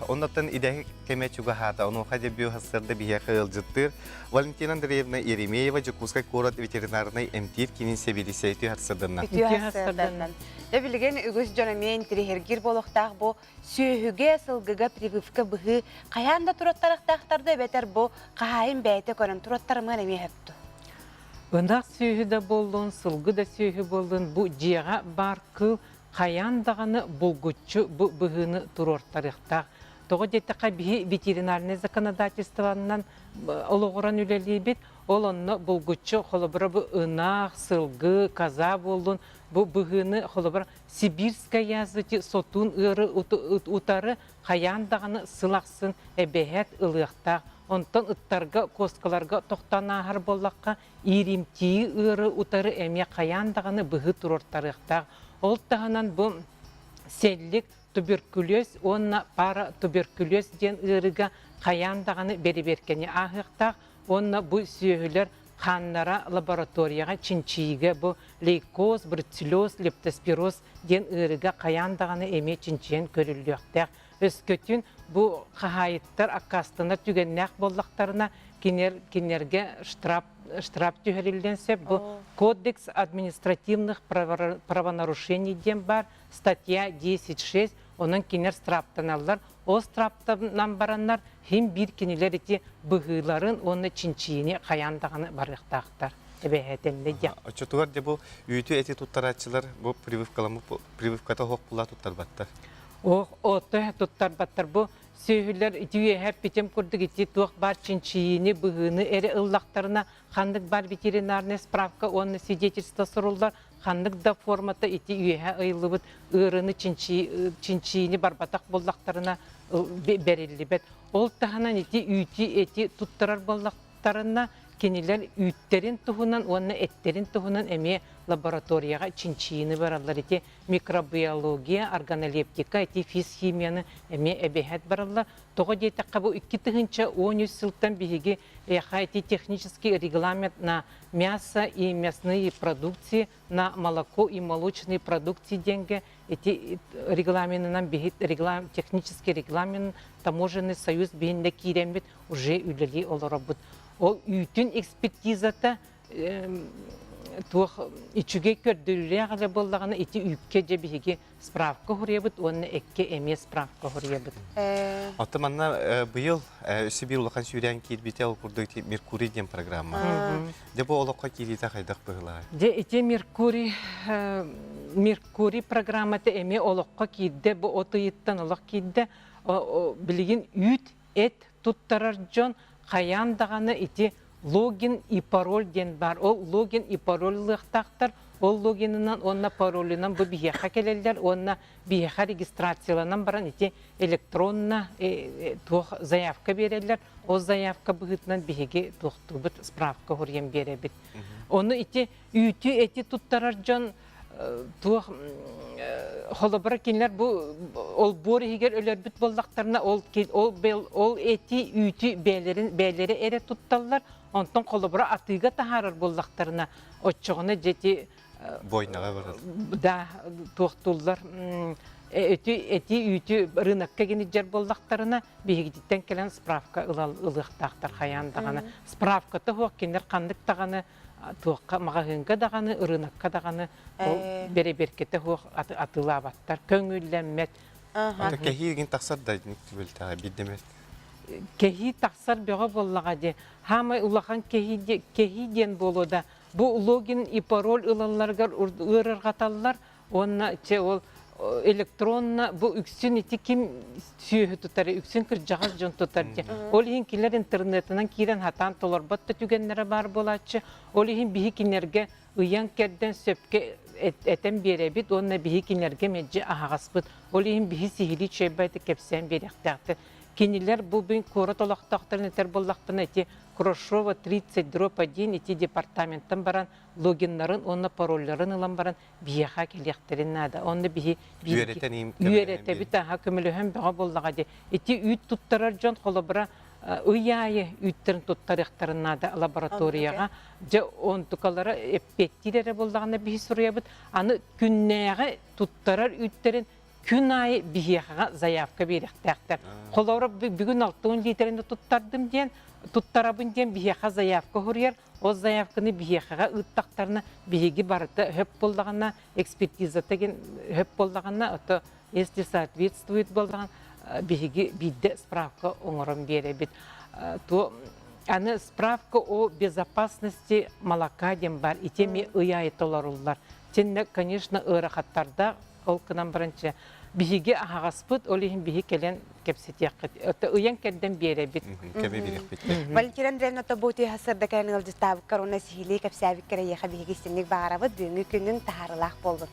Ondan idek keme çuga hata onu hadi bir hasırda bir kılcıttır. Valentina Andreevna Yeremeyeva Jakutskaya Город ветеринарный эмтир кinin себилисе ütü hasırdandan. Ütü hasırdandan. Da bilgen ügüs jonamen tirihirgir boloqtaq bu sühüge sılgıga privivka bıhı qayanda turattaraqtaqtarda beter bu qahayin beyte konan turattarımın emi heptu. Ындақ сүйі де болдың, сылғы да сүйі болдың, бұл жиға бар кыл қаяндағаны бұлгүтчі бұғыны тұрортарықтақ. Тоғы жеттіқа ветеринарный законодательстводан олығыран үлелей бет, ол онны бұлгүтчі қолыбыры бұл ынақ, сылғы, каза болдың, бұл бұғыны қолыбыры Сибирская языты сотун ұры ұтары қаяндағаны сылақсын әбәхет ылықтақ. Онтан ыттарға, коскаларға тоқтана ағар боллаққа иримтии ұры ұтары әме қаяндағаны бұғы тұрортарықтақ. Ол тағынан бұл селлік туберкулез, онна пара туберкулез ден ұрыға қаяндағаны бері-беркені ағықтақ. Онна бұл сүйілер қаннара лабораторияға чинчиге бұл лейкоз, бруцеллез, лептоспироз ден ұрыға қаяндағаны әме чинчиен көріліқтақ. Өскөтін бұл қағайыттар аққастына түгеннәқ боллақтарына кенерге штраф түйерілден сәп. Бұл Кодекс административных правонарушений ден бар, статья 10.6, оның кенер штрафтаналар. Ол штрафтанан баранлар хем бір кенелер еті бұғыларын оны чинчиіне қаяндағаны барықтақтар. Çotugar de bu ütü eti tuttaratçılar bu прививката хоқ була туттар баттар. Оты туттар баттар бұл сөйілер үйе әп бетем күрдік еті туық бар чинчиіне бұғыны әрі ұллақтарына қандық бар ветеринарный справка, оны свидетельство сұрылдар, қандық да формата еті үйе ұйлыбыд ұрыны чинчиіне барбатақ боллақтарына бәрелі бәд. Ол тағынан еті үйті еті туттарар боллақтарына кенелер үйттерін тұғынан, оны әттерін тұғынан әме лабораторияға чинчиіні баралар. Еті микробиология, органолептика, еті физхимияны әме әбәхәт баралар. Тоғы дейтаққа бұл 2013 сылттан бігеге еті технический регламент на мясо и мясные продукции, на молоко и молочные продукции деньги. Эти регламентынан бігет, технический регламент, таможенный союз бігінде кейрембет уже үлелі олар бұд. Ол үйтін экспертизата үчіге көрдірілі ғалы болдағаны еті үкке жебеге справка құребіт, оны әкке әме справка құребіт. Атыманна бұйыл үсі бір ұлақан сүйрен кейдбеті ал күрді Меркурий ден программа. Де бұл олыққа кейдеті қайдақ бұғыла? Де еті Меркурий программаты әме олыққа кейді, бұл отыйыттан олық кейді, білген үт, әт, тұттарар жон, қаяндағаны еті логин и пароль ден бар. Ол логин и парольлықтақтар, ол логинынан, онна паролінан бұл бейеқа келелер, онна бейеқа регистрацияланан баран еті электронна заявка берелер. Ол заявка бұғытынан бейеге тұқтыбыт справка көрген беребіт. Оны еті үйті еті тұттарар жон холобара кинлер ол бор егер өлөр бүт боллактарына ол эти үйти бээлери эре тутталлар, онтон холобара атыга тахарар боллактарына отчогуна жети бойнага барат. Да, туктуллар эти үйти рынокка кенижер боллактарына бегидиттен келен справка ылыктактар хаяндаганы. Справкаты хок кинлер кандык таганы туаққа мағағынға дағаны, ұрынаққа дағаны бере-беркеті атыла баттар, көңілләммет. Кәхи еген тақсар дайдың түбілтіға биддемет? Кәхи тақсар беға боллаға де. Хамай ұлақан кәхи ден болу да. Бұл логин и пароль ұлаларғар ұрырғаталар, онына ол электронна бұл үксін еті кім сүйі тұтары, үксін кір жағыз жон тұтарды. Ол ең келер интернетінен кейден хатан толар батты түгенлері бар болатшы. Ол ең бігі кенерге ұян керден сөпке әтен беребіт, онына бігі кенерге мәджі ағас бұд. Ол ең бігі сихили чөйбайды кепсен беректақты. Кенелер бұл бүйін көрі толақтақтарын әтер боллақтын әте Крошова 30/1 эти департаменттан баран логиннарын, онна парольларын ылан баран бияха келектерин нада. Онна бии үйерете бит аха көмөлөһөн бага боллага де. Эти үйт туттарар жон холобра уяйы үйттерин туттарыктарын нада лабораторияга. Же он тукалара эппеттилере боллаганда бии суруябыт. Аны күннәгә туттарар үйттерин күн айы бихияға заявка беректәқтер. Қолауры бүгін 6 литрені туттардым ден, туттарабын ден бихияға заявка хүрер, о заявканы бихияға ұттақтарына бихиги барыты хөп болдағына, экспертиза теген хөп болдағына, ото если соответствует болдаған, бихиги бидде справка оңырын бере бит. То аны справка о безопасности молока дем бар, и теми ыяй толарулар. Тенне, конечно, ырахаттарда ол кынан бірінші бихиги ағаспыт, олихин бихи келен кепсетияқыт. Өті ыян кәдден бере бит. Кәбе берек бит. Валентина Андреевна табуты хасырда кәніңіл жыстабы корона сихили кәпсәбік кәрі еға бейгі істемнік бағарабыд, бүгінгі күнің тахарылақ болбыд.